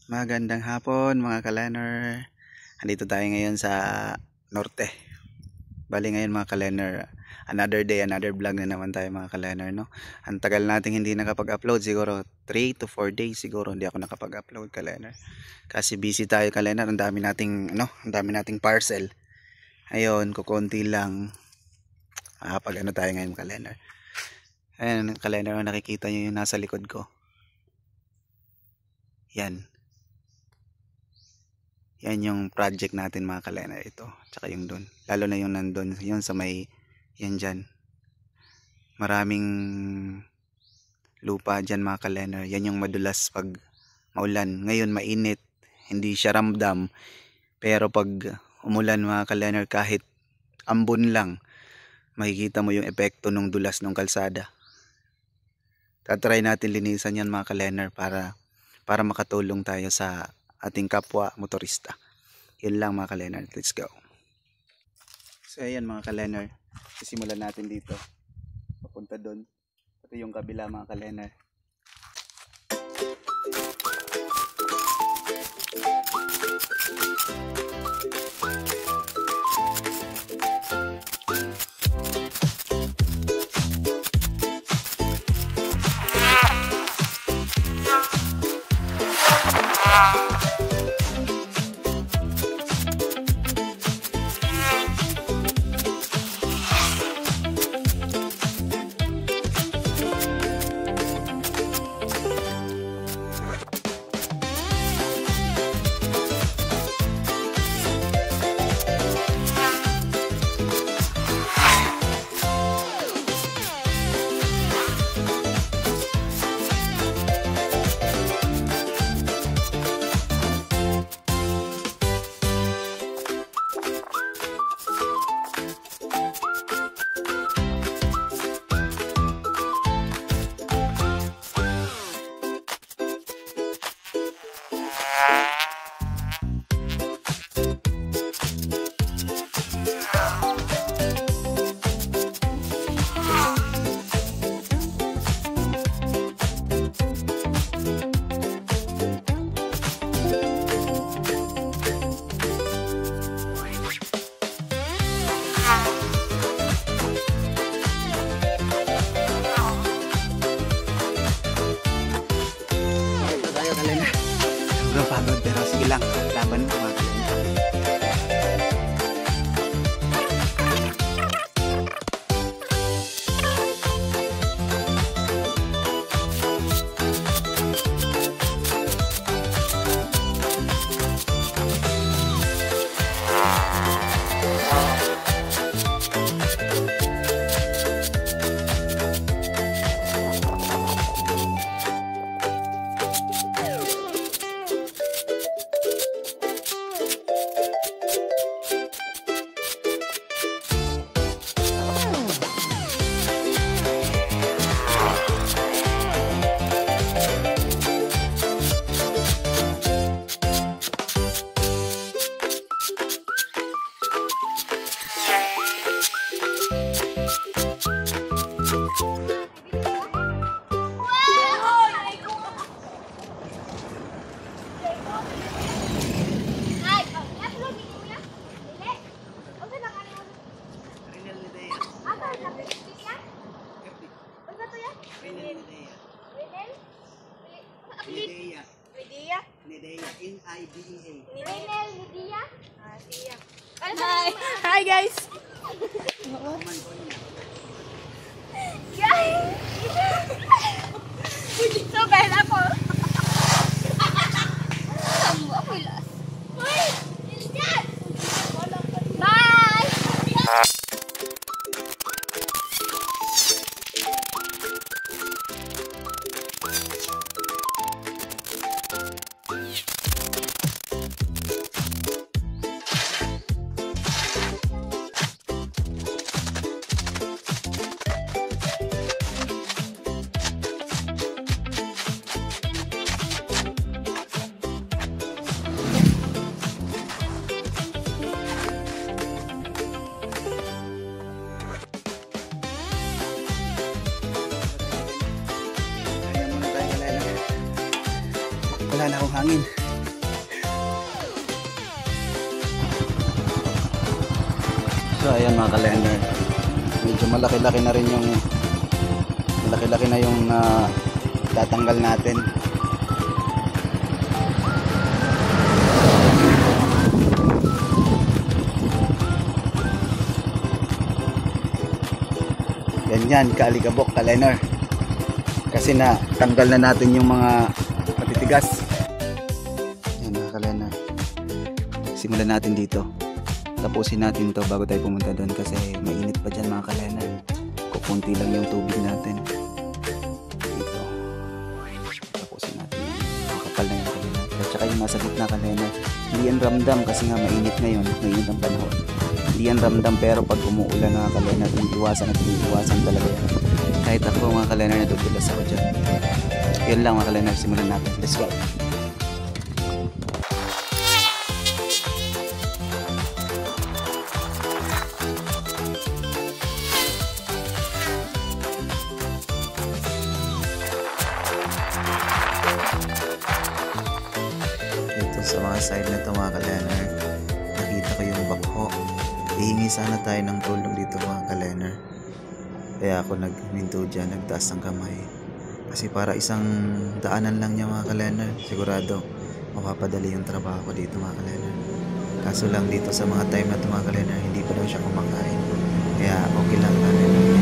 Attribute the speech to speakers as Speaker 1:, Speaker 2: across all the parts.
Speaker 1: Magandang hapon mga ka-learner. Andito tayo ngayon sa Norte. Bali ngayon mga ka-learner, another day, another vlog na naman tayo mga ka-learner, no? Ang tagal nating hindi nakapag-upload, siguro 3 to 4 days siguro hindi ako nakapag-upload ka-learner. Kasi busy tayo ka-learner, ang dami nating parcel. Ayun, kukunti lang. Pag ano tayo ngayon ka-learner. Ayun ka-learner, nakikita niyo yung nasa likod ko. Yan. Yan yung project natin mga ka-learner, ito. Tsaka yung doon. Lalo na yung nandun. Yun sa may, yan dyan. Maraming lupa dyan mga ka-learner. Yan yung madulas pag maulan. Ngayon mainit. Hindi siya ramdam. Pero pag umulan mga ka-learner, kahit ambon lang, makikita mo yung epekto ng dulas ng kalsada. Tatry natin linisan yan mga ka-learner para makatulong tayo sa ating kapwa motorista. Yun lang mga ka-learner, let's go. So ayan mga ka-learner, sisimulan natin dito papunta doon. Ito yung kabila mga ka-learner. Pagod pero sige lang, laban mo mga ka-learner.
Speaker 2: Hi guys. Guys. So bad ako. Bye.
Speaker 1: Wala na akong hangin. So ayan mga kalender, medyo malaki-laki na rin yung tatanggal natin. Ganyan kaalikabok kalender, kasi na tanggal na natin yung mga matitigas. Yan mga kalender, simulan natin dito, tapusin natin to bago tayo pumunta doon kasi mainit pa dyan mga kalender. Kukunti lang yung tubig natin dito, tapusin natin yan. Makapal na yung kalender, at saka yung nasa gitna kalender hindi yan ramdam kasi nga mainit ngayon, mainit ang panahon. Hindi yan ramdam, pero pag umuulan mga kalender, iniiwasan talaga yan. Kahit ako mga kalender, nadudulas ako dyan. Yun lang mga kalender, simulan natin. Let's go! Ito sa mga side na ito mga kalender, nakita ko yung bakho. Hihingi sana tayo ng tulong dito mga kalender. Kaya ako nagminto dyan, nagtaas ng kamay. Kasi para isang daanan lang niya mga kalender, sigurado mapapadali yung trabaho ko dito mga kalender. Kaso lang dito sa mga time na ito mga kalender, hindi pa daw siya kumakain. Kaya okay lang kalender.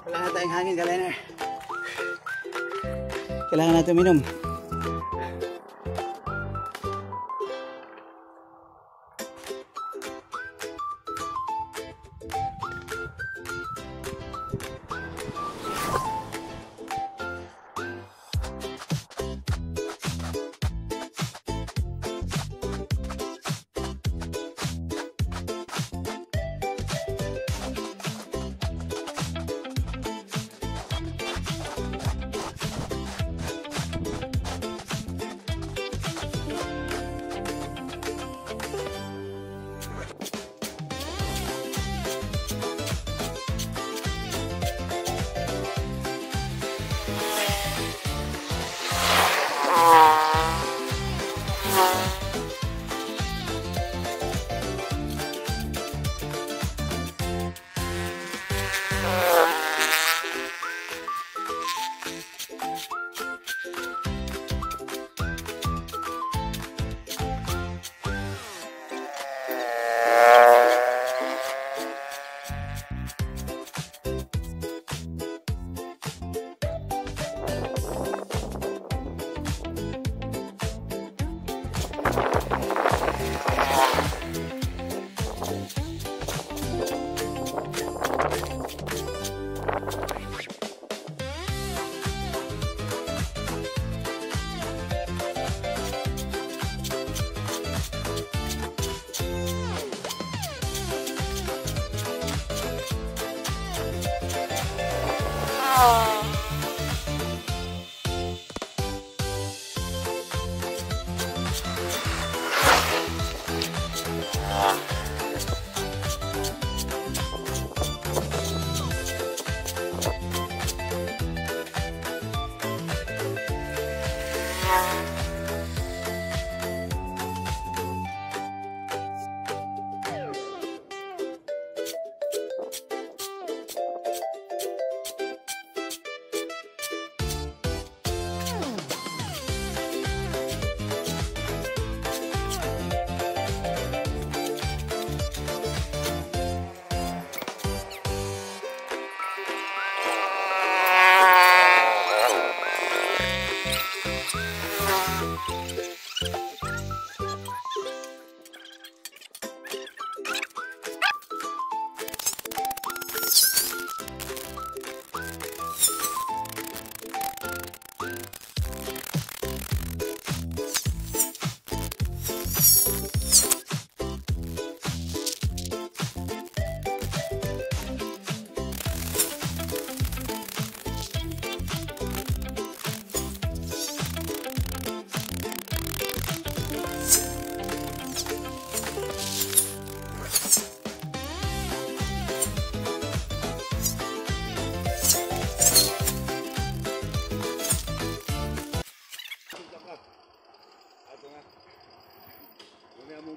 Speaker 1: Wala na tayong hangin, kalender. Kailangan natin uminom.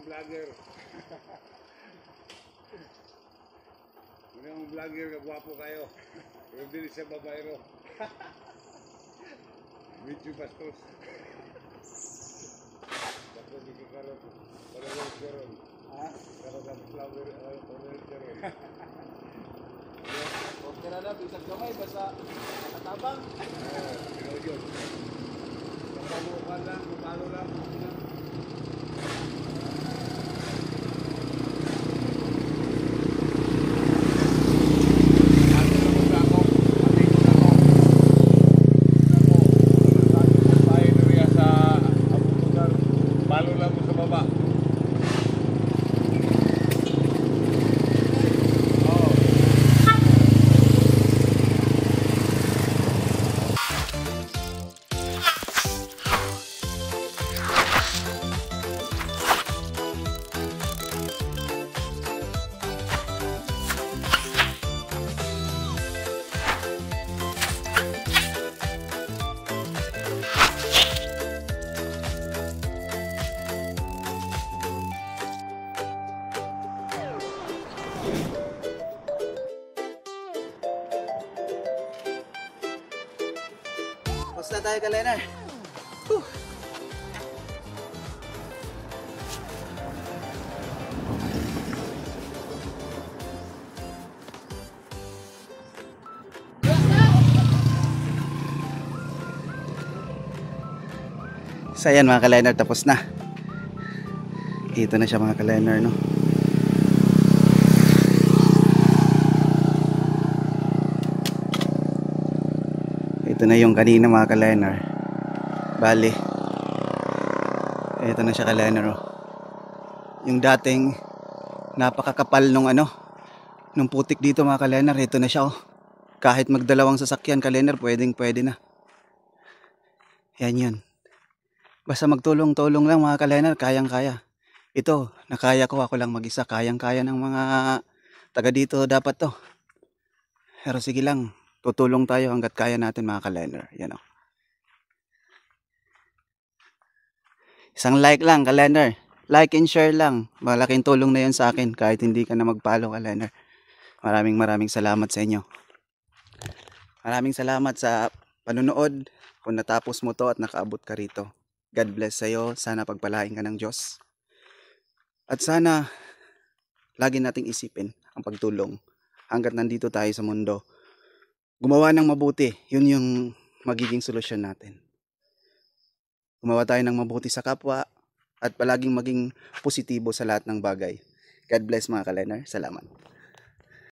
Speaker 3: Vlogger. Muna mong vlogger, kagwapo kayo. Pero hindi siya babayro. Medyo bastos. Bastos hindi karon. Para lang karon. Ha? Para lang vlogger, para karon. Okay na na, bisag gamay, basta nakatabang. Oo, yun. Kapalukan lang, kumalo lang.
Speaker 1: Tapos na tayo, Kalenar. So ayan mga Kalenar, tapos na. Ito na siya mga Kalenar, no? Ito na yung kanina mga Kalenar. Bali, ito na siya Kalenar, oh. Yung dating napakakapal nung nung putik dito mga Kalenar, ito na siya, oh. Kahit magdalawang sasakyan Kalenar, pwede na. Yan yun. Basta magtulong-tulong lang mga Kalenar, kayang-kaya. Ito, nakaya ko, ako lang mag-isa. Kayang-kaya ng mga taga dito dapat to. Pero sige lang, tutulong tayo hanggat kaya natin mga Kalenar. Yan, oh. Isang like lang Kalenar. Like and share lang. Malaking tulong na yan sa akin kahit hindi ka na mag-follow Kalenar. Maraming salamat sa inyo. Maraming salamat sa panunood. Kung natapos mo to at nakaabot ka rito. God bless sa'yo. Sana pagpalain ka ng Diyos. At sana lagi nating isipin ang pagtulong. Hanggat nandito tayo sa mundo, gumawa ng mabuti. Yun yung magiging solusyon natin. Gumawa tayo ng mabuti sa kapwa at palaging maging positibo sa lahat ng bagay. God bless mga ka-learner. Salamat.